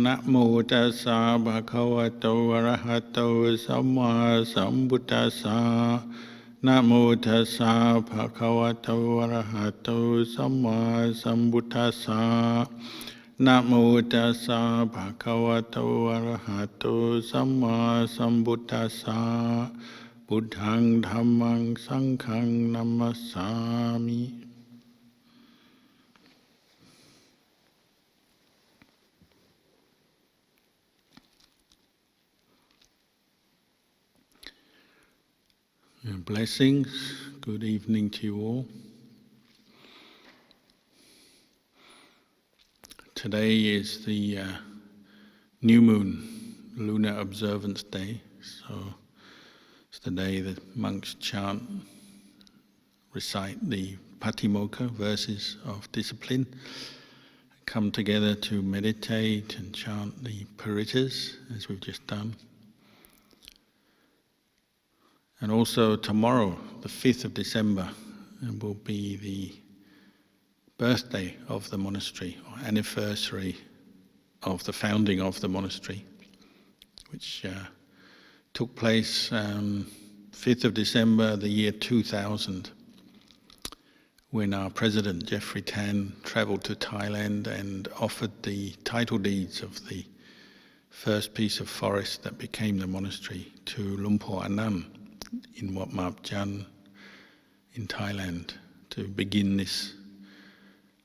นะโมตัสสะภะคะวะโตอะระหะโตสัมมาสัมพุทธัสสะนะโมตัสสะภะคะวะโตอะระหะโตสัมมาสัมพุทธัสสะนะโมตัสสะภะคะวะโตอะระหะโตสัมมาสัมพุทธัสสะพุทธังธัมมังสังฆังนัมมัสสามิ Blessings. Good evening to you all. Today is the new moon, lunar observance day. So it's the day that monks chant, recite the Patimokkha verses of discipline, come together to meditate and chant the Parittas, as we've just done. And also tomorrow, the 5th of December, will be the birthday of the monastery, or anniversary of the founding of the monastery, which took place 5th of December, the year 2000, when our president, Jeffrey Tan, travelled to Thailand and offered the title deeds of the first piece of forest that became the monastery to Lumpur Anand in Wat Map Jan in Thailand, to begin this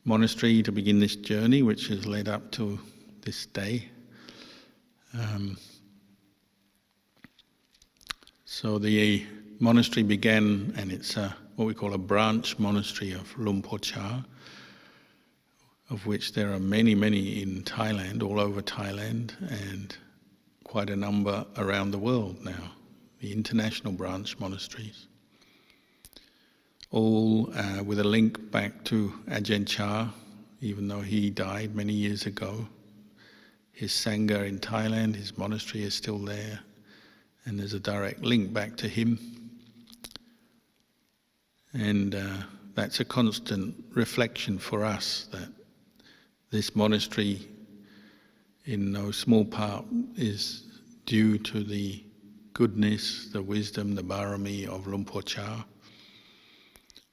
monastery, to begin this journey which has led up to this day. So the monastery began, and it's what we call a branch monastery of Lumpur Cha, of which there are many, many in Thailand, all over Thailand, and quite a number around the world now. The international branch monasteries, all with a link back to Ajahn Chah, even though he died many years ago. His Sangha in Thailand, his monastery is still there, and there's a direct link back to him. And that's a constant reflection for us, that this monastery, in no small part, is due to the goodness, the wisdom, the barami of Lumpur Cha.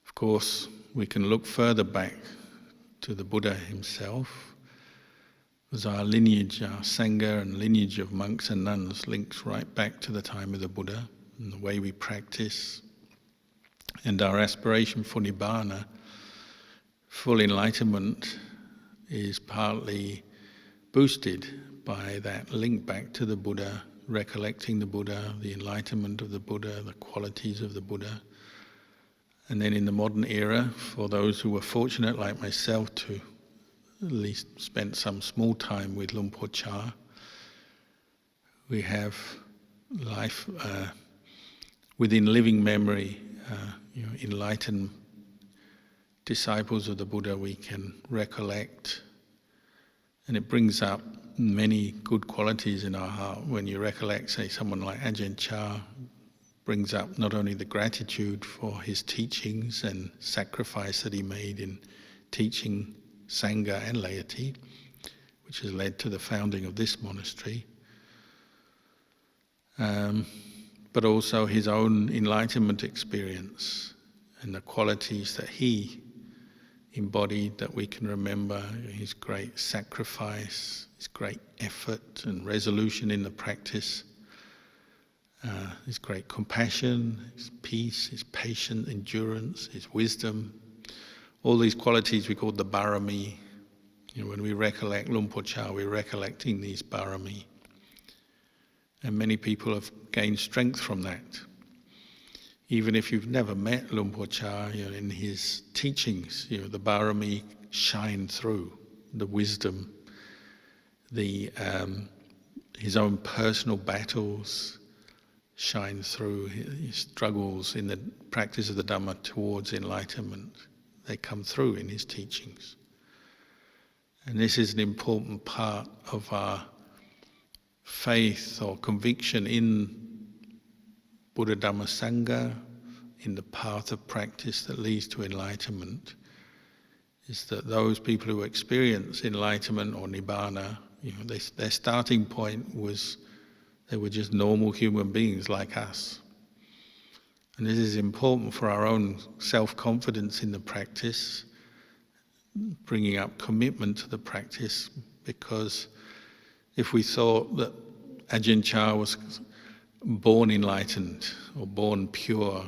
Of course, we can look further back to the Buddha himself, because our lineage, our Sangha and lineage of monks and nuns links right back to the time of the Buddha, and the way we practice, and our aspiration for Nibbana, full enlightenment, is partly boosted by that link back to the Buddha, recollecting the Buddha, the enlightenment of the Buddha, the qualities of the Buddha. And then in the modern era, for those who were fortunate like myself to at least spend some small time with Lumpur Cha, we have life within living memory, enlightened disciples of the Buddha we can recollect, and it brings up many good qualities in our heart. When you recollect, say, someone like Ajahn Chah, brings up not only the gratitude for his teachings and sacrifice that he made in teaching Sangha and laity, which has led to the founding of this monastery, but also his own enlightenment experience and the qualities that he embodied that we can remember, his great sacrifice, his great effort and resolution in the practice, his great compassion, his peace, his patient endurance, his wisdom. All these qualities we call the barami. When we recollect Lumpur Cha, we're recollecting these barami. And many people have gained strength from that. Even if you've never met Lumpur Cha, in his teachings, the barami shine through, the wisdom, his own personal battles shine through, his struggles in the practice of the Dhamma towards enlightenment. They come through in his teachings. And this is an important part of our faith or conviction in Buddha Dhamma Sangha, in the path of practice that leads to enlightenment, is that those people who experience enlightenment or Nibbana Their starting point was they were just normal human beings like us. And this is important for our own self-confidence in the practice, bringing up commitment to the practice, because if we thought that Ajahn Chah was born enlightened or born pure,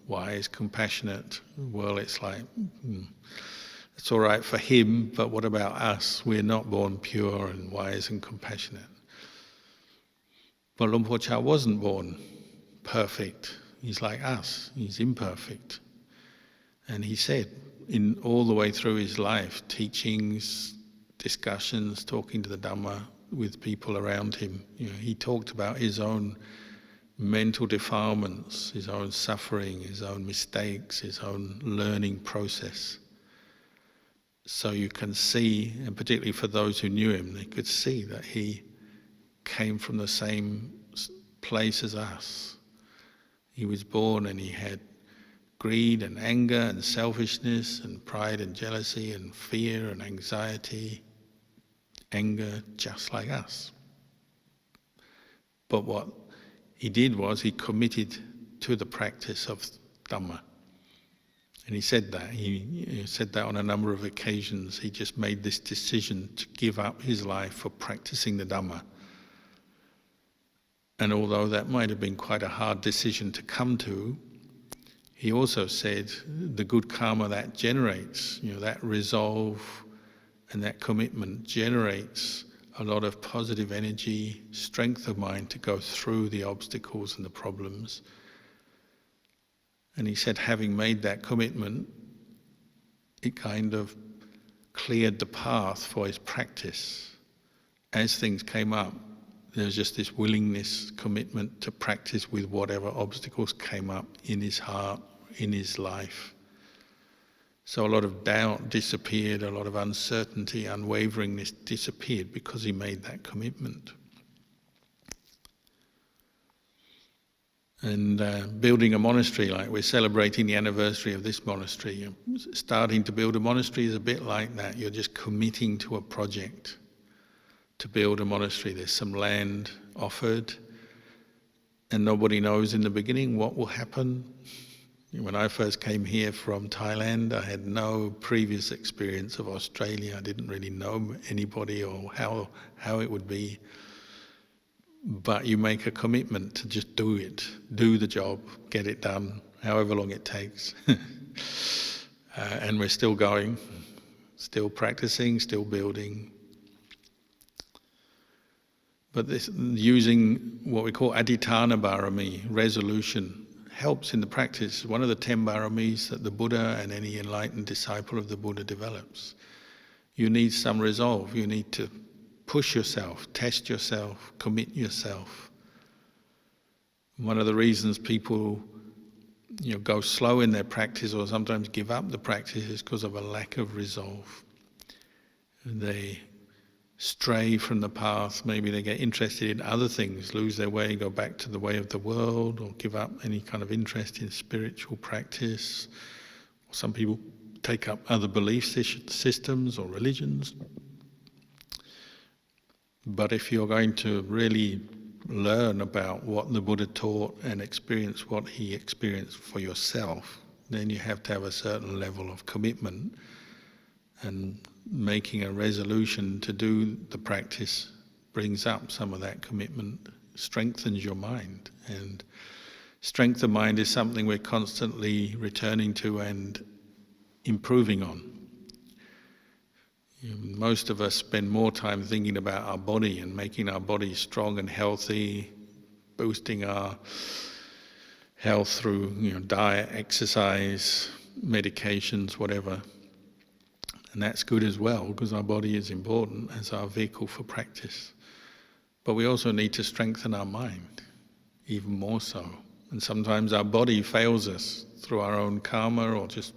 wise, compassionate, well, it's like, it's all right for him, but what about us? We're not born pure and wise and compassionate. But Luang Por Chah wasn't born perfect. He's like us. He's imperfect. And he said, in all the way through his life, teachings, discussions, talking to the Dhamma with people around him, he talked about his own mental defilements, his own suffering, his own mistakes, his own learning process. So you can see, and particularly for those who knew him, they could see that he came from the same place as us. He was born and he had greed and anger and selfishness and pride and jealousy and fear and anxiety, anger, just like us. But what he did was he committed to the practice of Dhamma. And he said that. He said that on a number of occasions. He just made this decision to give up his life for practicing the Dhamma. And although that might have been quite a hard decision to come to, he also said the good karma that generates, that resolve and that commitment generates a lot of positive energy, strength of mind to go through the obstacles and the problems. And he said, having made that commitment, it kind of cleared the path for his practice. As things came up, there was just this willingness, commitment to practice with whatever obstacles came up in his heart, in his life. So a lot of doubt disappeared, a lot of uncertainty, unwaveringness disappeared because he made that commitment. And building a monastery, like we're celebrating the anniversary of this monastery, starting to build a monastery is a bit like that. You're just committing to a project to build a monastery. There's some land offered, and nobody knows in the beginning what will happen. When I first came here from Thailand, I had no previous experience of Australia. I didn't really know anybody or how it would be. But you make a commitment to just do it, do the job, get it done, however long it takes. And we're still going, still practicing, still building. But this, using what we call adhitthana bharami, resolution, helps in the practice. One of the 10 bharamis that the Buddha and any enlightened disciple of the Buddha develops. You need some resolve. You need to push yourself, test yourself, commit yourself. One of the reasons people go slow in their practice or sometimes give up the practice is because of a lack of resolve. They stray from the path, maybe they get interested in other things, lose their way, go back to the way of the world, or give up any kind of interest in spiritual practice. Or some people take up other belief systems or religions. But if you're going to really learn about what the Buddha taught and experience what he experienced for yourself, then you have to have a certain level of commitment, and making a resolution to do the practice brings up some of that commitment, strengthens your mind. And strength of mind is something we're constantly returning to and improving on. Most of us spend more time thinking about our body and making our body strong and healthy, boosting our health through diet, exercise, medications, whatever. And that's good as well, because our body is important as our vehicle for practice. But we also need to strengthen our mind, even more so. And sometimes our body fails us through our own karma or just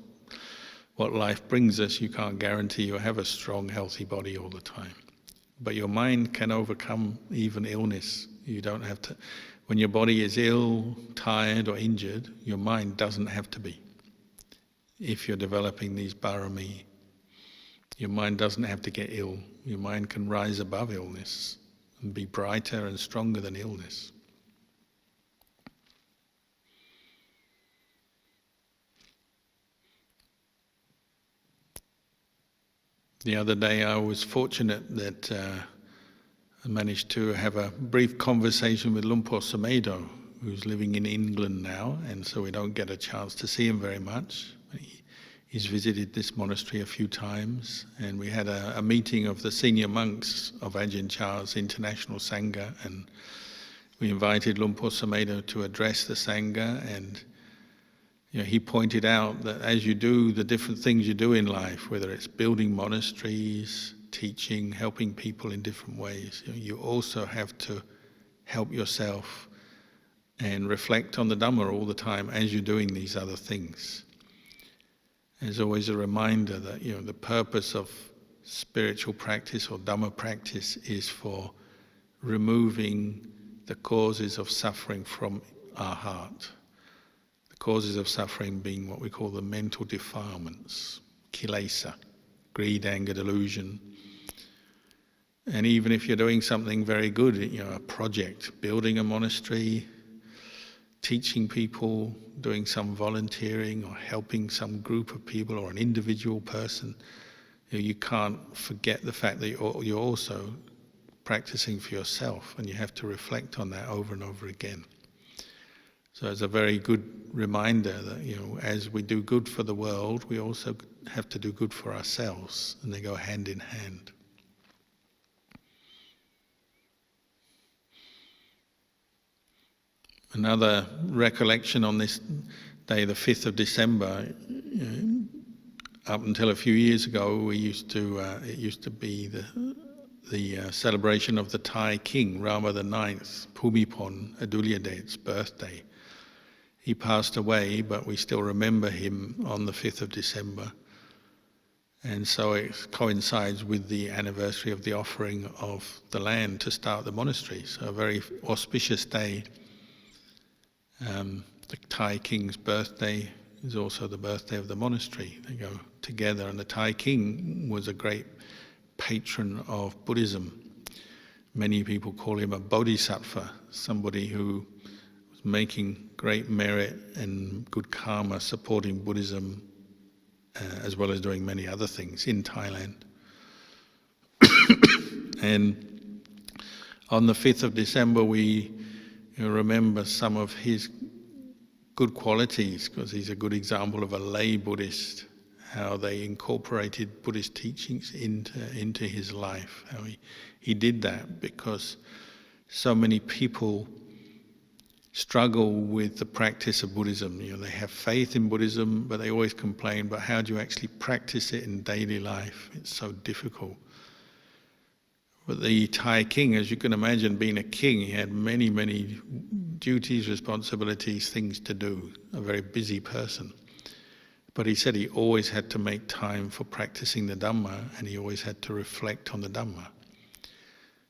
what life brings us. You can't guarantee you'll have a strong, healthy body all the time. But your mind can overcome even illness. You don't have to. When your body is ill, tired or injured, your mind doesn't have to be. If you're developing these bharami, Your mind doesn't have to get ill. Your mind can rise above illness and be brighter and stronger than illness. The other day I was fortunate that I managed to have a brief conversation with Lumpur Sumedho, who's living in England now, and so we don't get a chance to see him very much. He's visited this monastery a few times, and we had a meeting of the senior monks of Ajahn Chah's International Sangha, and we invited Lumpur Sumedho to address the Sangha, and he pointed out that as you do the different things you do in life, whether it's building monasteries, teaching, helping people in different ways, you also have to help yourself and reflect on the Dhamma all the time as you're doing these other things. There's always a reminder that the purpose of spiritual practice or Dhamma practice is for removing the causes of suffering from our heart. The causes of suffering being what we call the mental defilements, kilesa, greed, anger, delusion. And even if you're doing something very good, a project, building a monastery, teaching people, doing some volunteering or helping some group of people or an individual person, you can't forget the fact that you're also practicing for yourself, and you have to reflect on that over and over again. So it's a very good reminder that as we do good for the world, we also have to do good for ourselves, and they go hand in hand. Another recollection on this day, the 5th of December, up until a few years ago, it used to be the celebration of the Thai king, Rama IX, Bhumibol Adulyadej's birthday. He passed away, but we still remember him on the 5th of December. And so it coincides with the anniversary of the offering of the land to start the monastery. So a very auspicious day. The Thai king's birthday is also the birthday of the monastery. They go together, and the Thai king was a great patron of Buddhism. Many people call him a bodhisattva, somebody who was making great merit and good karma supporting Buddhism, as well as doing many other things in Thailand. And on the 5th of December we remember some of his good qualities, because he's a good example of a lay Buddhist, how they incorporated Buddhist teachings into his life, how he did that because so many people struggle with the practice of Buddhism. They have faith in Buddhism, but they always complain, but how do you actually practice it in daily life? It's so difficult. But the Thai king, as you can imagine, being a king, he had many, many duties, responsibilities, things to do, a very busy person. But he said he always had to make time for practicing the Dhamma, and he always had to reflect on the Dhamma.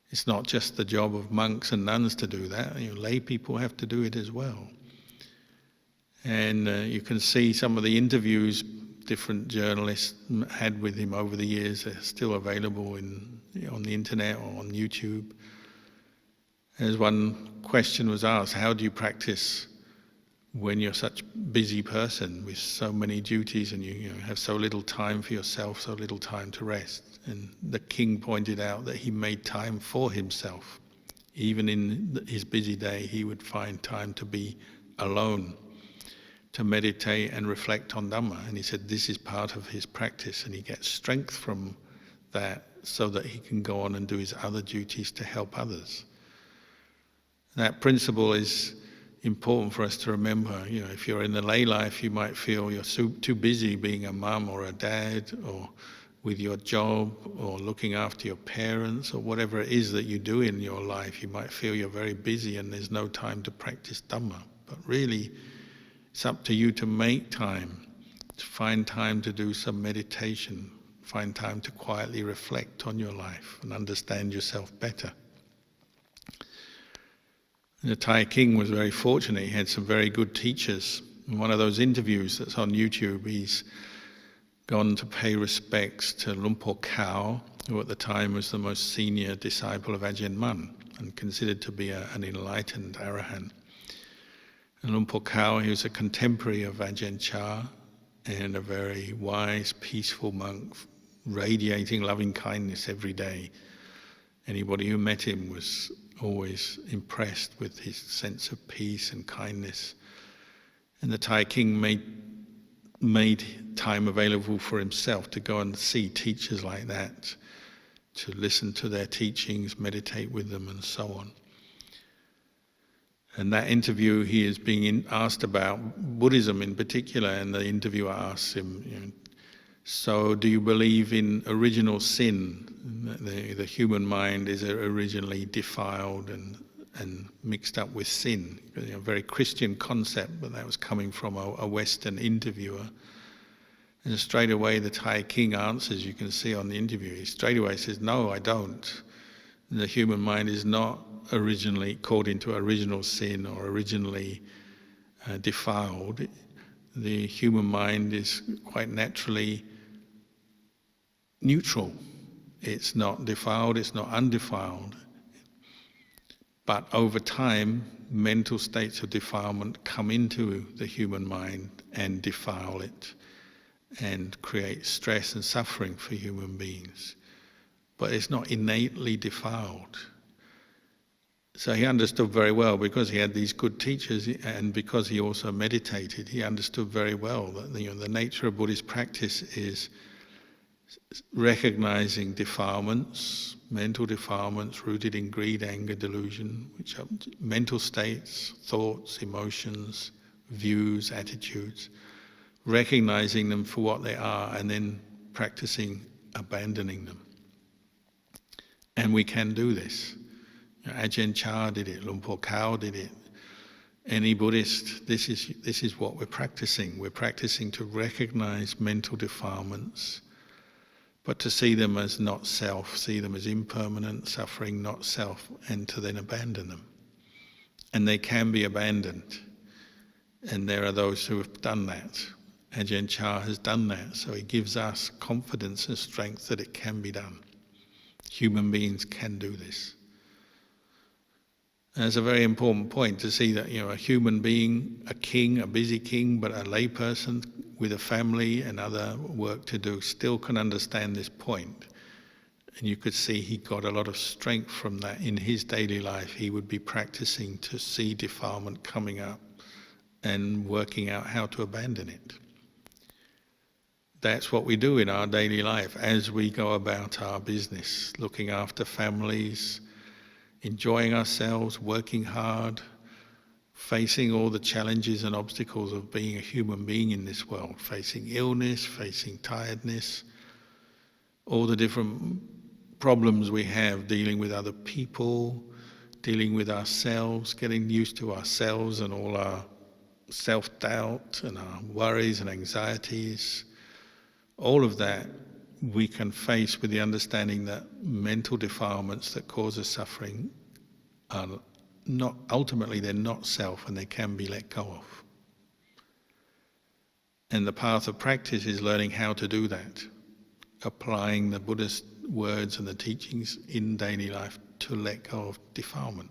It's not just the job of monks and nuns to do that. Lay people have to do it as well. And you can see some of the interviews different journalists had with him over the years. They're still available on the internet or on YouTube. As one question was asked, how do you practice when you're such a busy person with so many duties and you have so little time for yourself, so little time to rest? And the king pointed out that he made time for himself. Even in his busy day, he would find time to be alone, to meditate and reflect on Dhamma. And he said this is part of his practice, and he gets strength from that so that he can go on and do his other duties to help others. That principle is important for us to remember. If you're in the lay life, you might feel you're too busy being a mum or a dad, or with your job, or looking after your parents, or whatever it is that you do in your life. You might feel you're very busy and there's no time to practice Dhamma. But really, it's up to you to make time, to find time to do some meditation, find time to quietly reflect on your life and understand yourself better. The Thai king was very fortunate. He had some very good teachers. In one of those interviews that's on YouTube, he's gone to pay respects to Lumpur Khao, who at the time was the most senior disciple of Ajahn Mun and considered to be an enlightened arahant. And Lumpur Khao, he was a contemporary of Ajahn Chah and a very wise, peaceful monk, radiating loving kindness every day. Anybody who met him was always impressed with his sense of peace and kindness. And the Thai king made time available for himself to go and see teachers like that, to listen to their teachings, meditate with them, and so on. And that interview, he is being asked about Buddhism in particular, and the interviewer asks him, so do you believe in original sin? The human mind is originally defiled and mixed up with sin. A very Christian concept, but that was coming from a Western interviewer. And straight away the Thai king answers, you can see on the interview, he straight away says, no, I don't. The human mind is not originally caught into original sin or originally defiled. The human mind is quite naturally neutral. It's not defiled, it's not undefiled. But over time, mental states of defilement come into the human mind and defile it and create stress and suffering for human beings. But it's not innately defiled. So he understood very well, because he had these good teachers and because he also meditated, he understood very well that the nature of Buddhist practice is recognizing defilements, mental defilements rooted in greed, anger, delusion, which are mental states, thoughts, emotions, views, attitudes, recognizing them for what they are and then practicing abandoning them. And we can do this. Ajahn Chah did it, Lumpur Khao did it. Any Buddhist, this is what we're practicing. We're practicing to recognize mental defilements, but to see them as not self, see them as impermanent, suffering, not self, and to then abandon them. And they can be abandoned. And there are those who have done that. Ajahn Chah has done that, so he gives us confidence and strength that it can be done. Human beings can do this. And it's a very important point to see that a human being, a king, a busy king, but a lay person with a family and other work to do still can understand this point. And you could see he got a lot of strength from that in his daily life. He would be practicing to see defilement coming up and working out how to abandon it. That's what we do in our daily life as we go about our business, looking after families, enjoying ourselves, working hard, facing all the challenges and obstacles of being a human being in this world, facing illness, facing tiredness, all the different problems we have, dealing with other people, dealing with ourselves, getting used to ourselves and all our self-doubt and our worries and anxieties. All of that we can face with the understanding that mental defilements that cause us suffering are not, ultimately they're not self, and they can be let go of. And the path of practice is learning how to do that, applying the Buddhist words and the teachings in daily life to let go of defilement.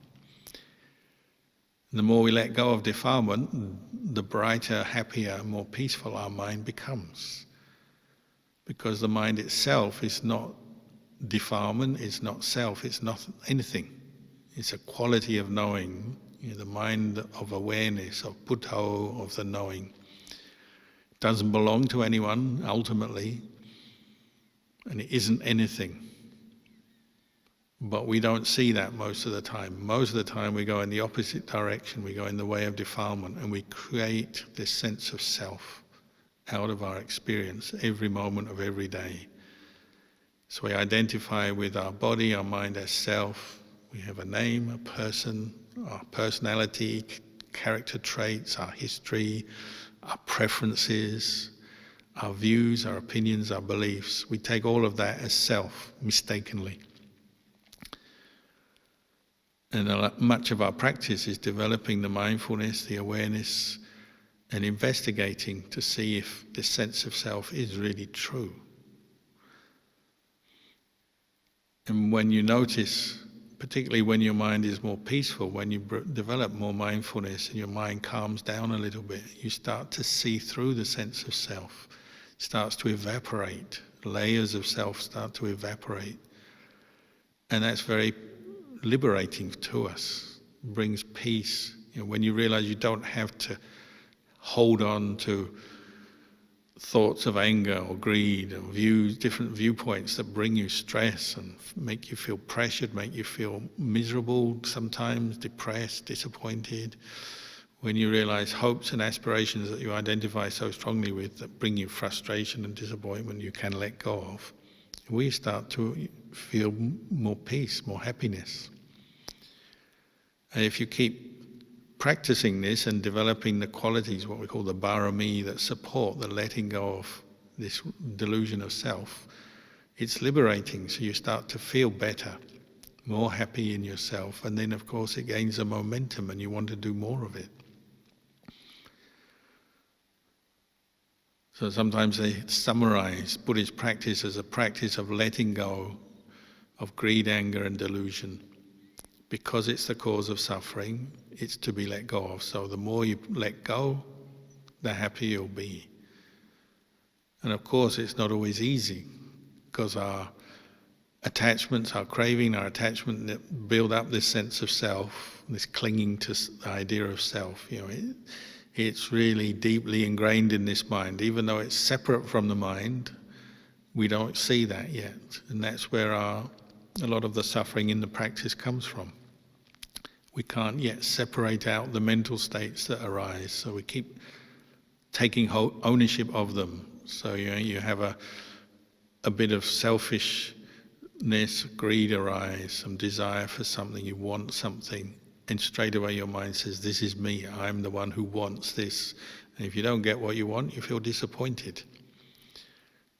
And the more we let go of defilement, the brighter, happier, more peaceful our mind becomes. Because the mind itself is not defilement, it's not self, it's not anything. It's a quality of knowing, the mind of awareness, of Buddho, of the knowing. It doesn't belong to anyone, ultimately, and it isn't anything. But we don't see that most of the time. Most of the time we go in the opposite direction, we go in the way of defilement, and we create this sense of self out of our experience every moment of every day. So we identify with our body, our mind as self. We have a name, a person, our personality, character traits, our history, our preferences, our views, our opinions, our beliefs. We take all of that as self, mistakenly. And much of our practice is developing the mindfulness, the awareness, and investigating to see if this sense of self is really true. And when you notice, particularly when your mind is more peaceful, when you develop more mindfulness and your mind calms down a little bit, you start to see through the sense of self. It starts to evaporate. Layers of self start to evaporate. And that's very liberating to us. It brings peace. When you realize you don't have to hold on to thoughts of anger or greed or different viewpoints that bring you stress and make you feel pressured, make you feel miserable, sometimes depressed, disappointed. When you realize hopes and aspirations that you identify so strongly with that bring you frustration and disappointment you can let go of, we start to feel more peace, more happiness. And if you keep practicing this and developing the qualities, what we call the barami, that support the letting go of this delusion of self, it's liberating. So you start to feel better, more happy in yourself, and then of course it gains a momentum and you want to do more of it. So sometimes they summarize Buddhist practice as a practice of letting go of greed, anger and delusion. Because it's the cause of suffering, it's to be let go of. So the more you let go, the happier you'll be. And of course it's not always easy, because our attachments, our craving, our attachment that build up this sense of self, this clinging to the idea of self, it's really deeply ingrained in this mind. Even though it's separate from the mind, we don't see that yet. And that's where a lot of the suffering in the practice comes from. We can't yet separate out the mental states that arise, so we keep taking ownership of them. So you have a bit of selfishness, greed arise, some desire for something, you want something, and straight away your mind says, this is me, I'm the one who wants this. And if you don't get what you want, you feel disappointed.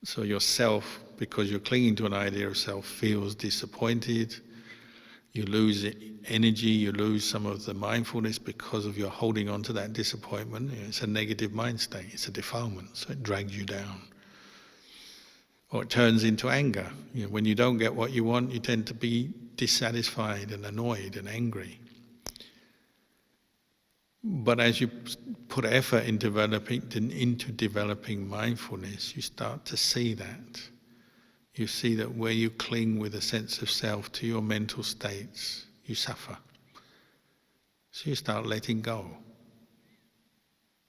So yourself, because you're clinging to an idea of self, feels disappointed. You lose energy, you lose some of the mindfulness because of your holding on to that disappointment. It's a negative mind state, it's a defilement, so it drags you down. Or it turns into anger. When you don't get what you want, you tend to be dissatisfied and annoyed and angry. But as you put effort into developing mindfulness, you start to see that. You see that where you cling with a sense of self to your mental states, you suffer. So you start letting go.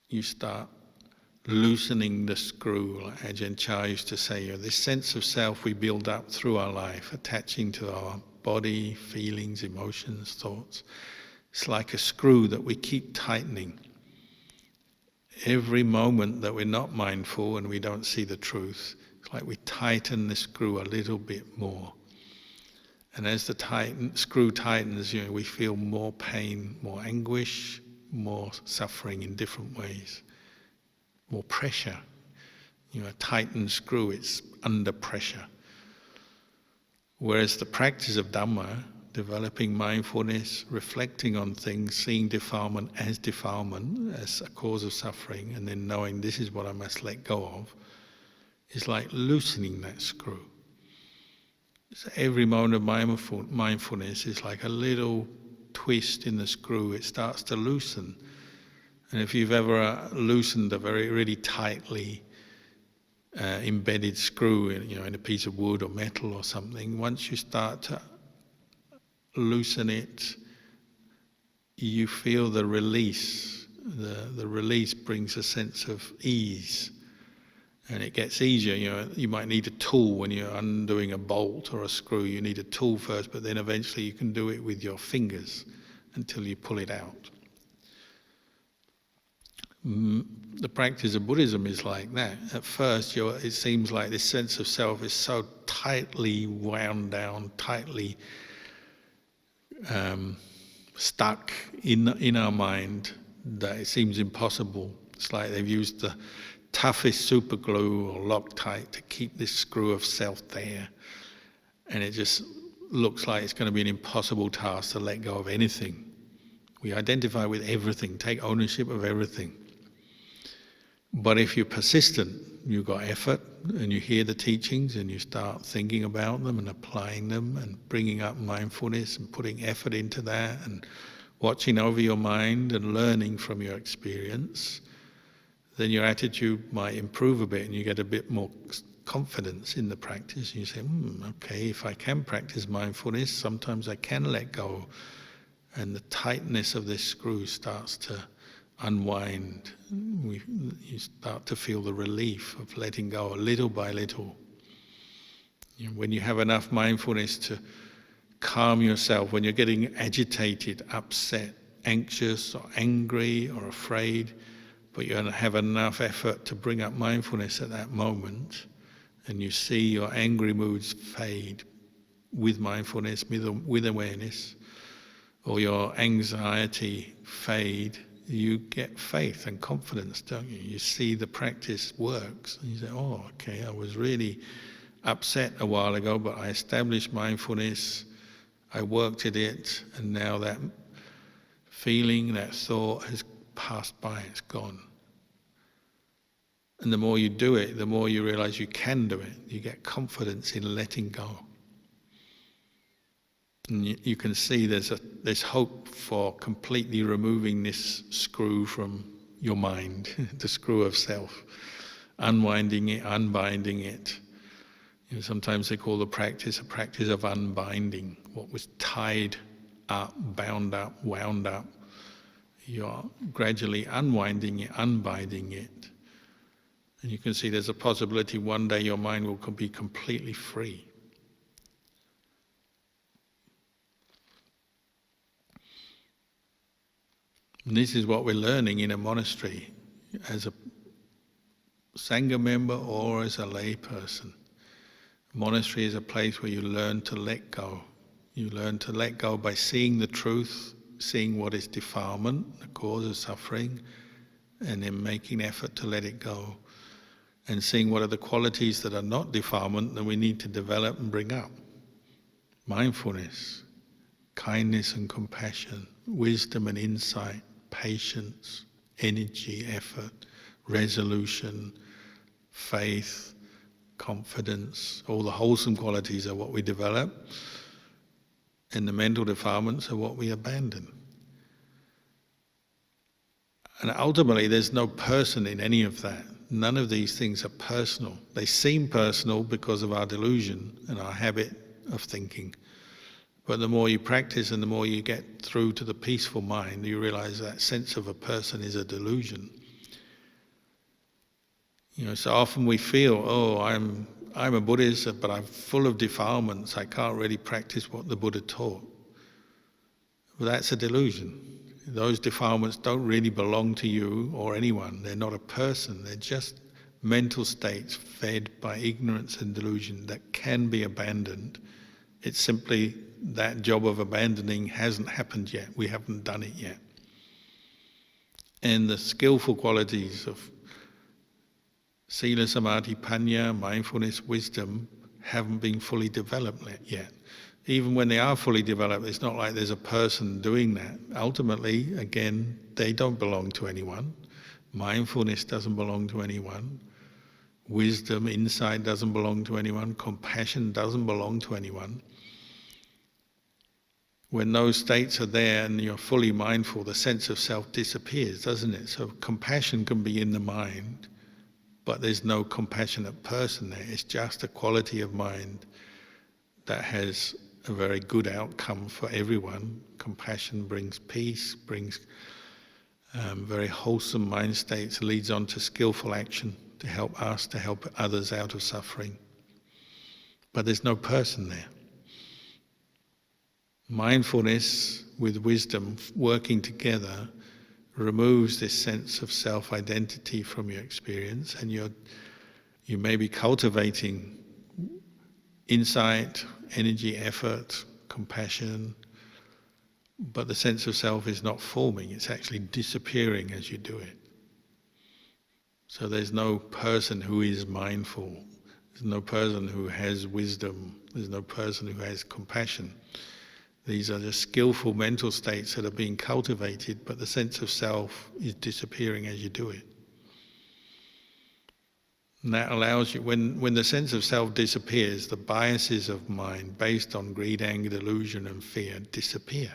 You start loosening the screw, like Ajahn Chah used to say. This sense of self we build up through our life, attaching to our body, feelings, emotions, thoughts. It's like a screw that we keep tightening. Every moment that we're not mindful and we don't see the truth, it's like we tighten the screw a little bit more. And as the screw tightens, we feel more pain, more anguish, more suffering in different ways, more pressure. A tightened screw, it's under pressure. Whereas the practice of Dhamma, developing mindfulness, reflecting on things, seeing defilement, as a cause of suffering, and then knowing this is what I must let go of, is like loosening that screw. So every moment of mindfulness is like a little twist in the screw. It starts to loosen. And if you've ever loosened a really tightly embedded screw in a piece of wood or metal or something, once you start to loosen it, you feel the release. The release brings a sense of ease. And it gets easier. You might need a tool when you're undoing a bolt or a screw. You need a tool first, but then eventually you can do it with your fingers until you pull it out. The practice of Buddhism is like that. At first, it seems like this sense of self is so tightly wound down, tightly stuck in our mind that it seems impossible. It's like they've used the toughest super glue or Loctite to keep this screw of self there, and it just looks like it's going to be an impossible task to let go of anything. We identify with everything, take ownership of everything. But if you're persistent, you've got effort, and you hear the teachings and you start thinking about them and applying them and bringing up mindfulness and putting effort into that and watching over your mind and learning from your experience, then your attitude might improve a bit and you get a bit more confidence in the practice. You say, okay, if I can practice mindfulness, sometimes I can let go, and the tightness of this screw starts to unwind. You start to feel the relief of letting go little by little. When you have enough mindfulness to calm yourself, when you're getting agitated, upset, anxious or angry or afraid, but you have enough effort to bring up mindfulness at that moment, and you see your angry moods fade with mindfulness, with awareness, or your anxiety fade, you get faith and confidence, don't you? You see the practice works. And you say, oh, okay, I was really upset a while ago, but I established mindfulness, I worked at it, and now that feeling, that thought has passed by, it's gone. And the more you do it, the more you realize you can do it. You get confidence in letting go. And you can see there's hope for completely removing this screw from your mind, the screw of self, unwinding it, unbinding it. Sometimes they call the practice a practice of unbinding. What was tied up, bound up, wound up, you're gradually unwinding it, unbinding it. And you can see there's a possibility one day your mind will be completely free. And this is what we're learning in a monastery as a Sangha member or as a lay person. A monastery is a place where you learn to let go. You learn to let go by seeing the truth, seeing what is defilement, the cause of suffering, and then making effort to let it go. And seeing what are the qualities that are not defilement that we need to develop and bring up. Mindfulness, kindness and compassion, wisdom and insight, patience, energy, effort, resolution, faith, confidence. All the wholesome qualities are what we develop, and the mental defilements are what we abandon. And ultimately there's no person in any of that. None of these things are personal. They seem personal because of our delusion and our habit of thinking. But the more you practice and the more you get through to the peaceful mind, you realize that sense of a person is a delusion. So often we feel, oh, I'm a Buddhist, but I'm full of defilements. I can't really practice what the Buddha taught. But that's a delusion. Those defilements don't really belong to you or anyone. They're not a person. They're just mental states fed by ignorance and delusion that can be abandoned. It's simply that job of abandoning hasn't happened yet. We haven't done it yet. And the skillful qualities of Sila, Samadhi, Panya, mindfulness, wisdom haven't been fully developed yet. Even when they are fully developed, it's not like there's a person doing that. Ultimately, again, they don't belong to anyone. Mindfulness doesn't belong to anyone. Wisdom, insight doesn't belong to anyone. Compassion doesn't belong to anyone. When those states are there and you're fully mindful, the sense of self disappears, doesn't it? So compassion can be in the mind, but there's no compassionate person there. It's just a quality of mind that has a very good outcome for everyone. Compassion brings peace, brings very wholesome mind states, leads on to skillful action to help us, to help others out of suffering. But there's no person there. Mindfulness with wisdom working together removes this sense of self-identity from your experience, and you may be cultivating insight, energy, effort, compassion, but the sense of self is not forming, it's actually disappearing as you do it. So there's no person who is mindful, there's no person who has wisdom, there's no person who has compassion. These are just skillful mental states that are being cultivated, but the sense of self is disappearing as you do it. And that allows you, when the sense of self disappears, the biases of mind based on greed, anger, delusion and fear disappear.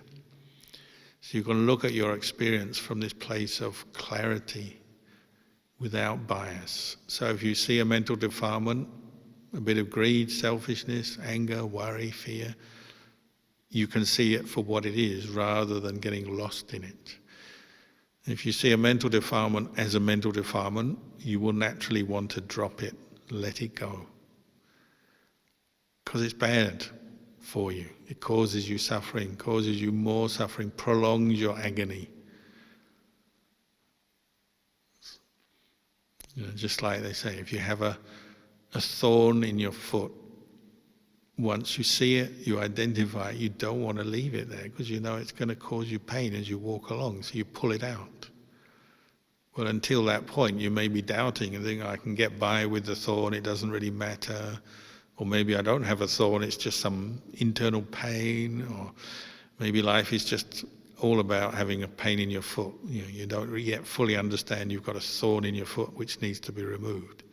So you can look at your experience from this place of clarity without bias. So if you see a mental defilement, a bit of greed, selfishness, anger, worry, fear, you can see it for what it is rather than getting lost in it. If you see a mental defilement as a mental defilement, you will naturally want to drop it, let it go. Because it's bad for you. It causes you suffering, causes you more suffering, prolongs your agony. Just like they say, if you have a thorn in your foot, once you see it, you identify it, you don't want to leave it there because you know it's going to cause you pain as you walk along, so you pull it out. Well, until that point, you may be doubting and thinking, I can get by with the thorn, it doesn't really matter. Or maybe I don't have a thorn, it's just some internal pain. Or maybe life is just all about having a pain in your foot. You don't yet fully understand you've got a thorn in your foot which needs to be removed.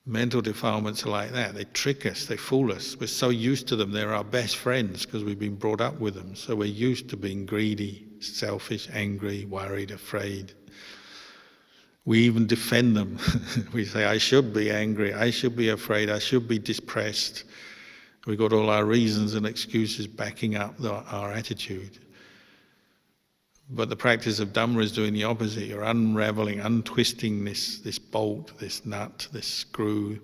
Mental defilements are like that. They trick us, they fool us. We're so used to them, they're our best friends because we've been brought up with them. So we're used to being greedy, selfish, angry, worried, afraid. We even defend them. We say, I should be angry, I should be afraid, I should be depressed. We've got all our reasons and excuses backing up our attitude. But the practice of Dhamma is doing the opposite. You're unraveling, untwisting this bolt, this nut, this screw,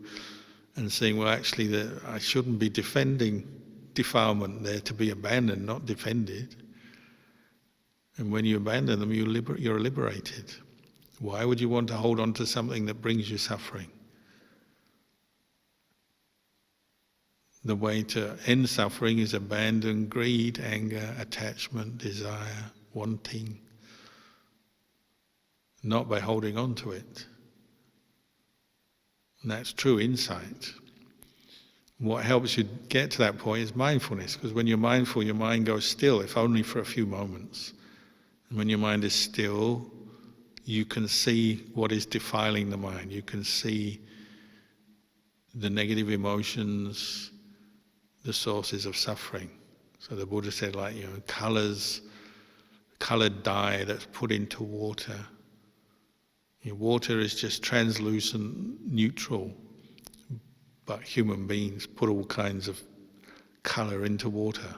and saying, well, actually, I shouldn't be defending defilement. They're to be abandoned, not defended. And when you abandon them, you're liberated. Why would you want to hold on to something that brings you suffering? The way to end suffering is abandon greed, anger, attachment, desire, wanting, not by holding on to it. And that's true insight. What helps you get to that point is mindfulness, because when you're mindful, your mind goes still, if only for a few moments. And when your mind is still, you can see what is defiling the mind. You can see the negative emotions, the sources of suffering. So the Buddha said, coloured dye that's put into water. Water is just translucent, neutral, but human beings put all kinds of colour into water.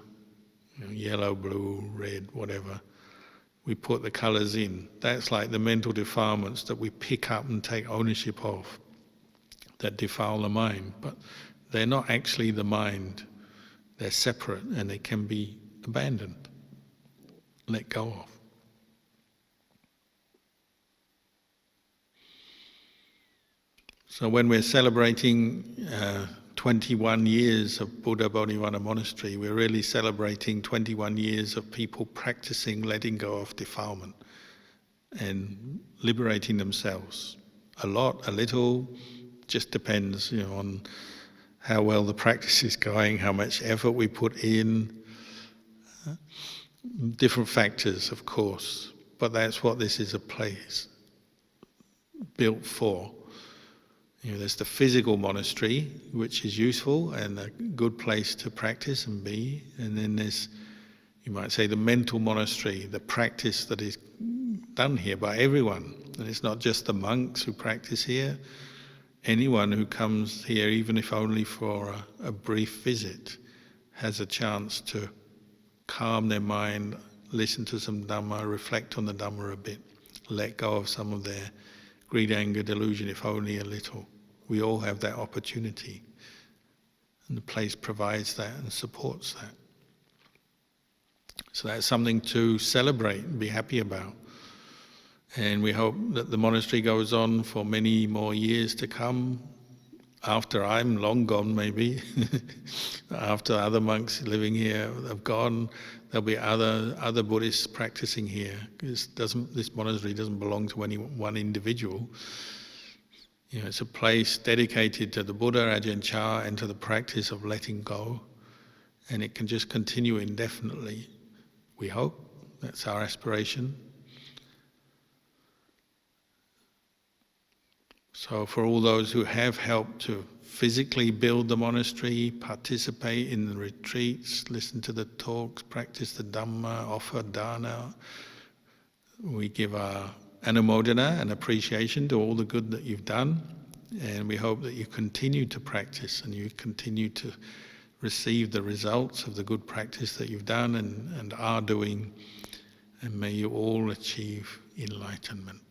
Yellow, blue, red, whatever. We put the colours in. That's like the mental defilements that we pick up and take ownership of, that defile the mind. But they're not actually the mind. They're separate and they can be abandoned, let go of. So when we're celebrating 21 years of Buddha Bodhivana Monastery, we're really celebrating 21 years of people practicing letting go of defilement and liberating themselves. A lot, a little, just depends, on how well the practice is going, how much effort we put in. Different factors, of course, but that's what this is a place built for. There's the physical monastery, which is useful and a good place to practice and be. And then there's, you might say, the mental monastery, the practice that is done here by everyone. And it's not just the monks who practice here. Anyone who comes here, even if only for a brief visit, has a chance to calm their mind, listen to some Dhamma, reflect on the Dhamma a bit, let go of some of their greed, anger, delusion, if only a little. We all have that opportunity. And the place provides that and supports that. So that's something to celebrate and be happy about. And we hope that the monastery goes on for many more years to come, after I'm long gone maybe, after other monks living here have gone, there'll be other Buddhists practicing here. This monastery doesn't belong to any one individual. It's a place dedicated to the Buddha, Ajahn Chah, and to the practice of letting go. And it can just continue indefinitely, we hope. That's our aspiration. So for all those who have helped to physically build the monastery, participate in the retreats, listen to the talks, practice the Dhamma, offer dana, we give our anumodana and appreciation to all the good that you've done, and we hope that you continue to practice and you continue to receive the results of the good practice that you've done and are doing, and may you all achieve enlightenment.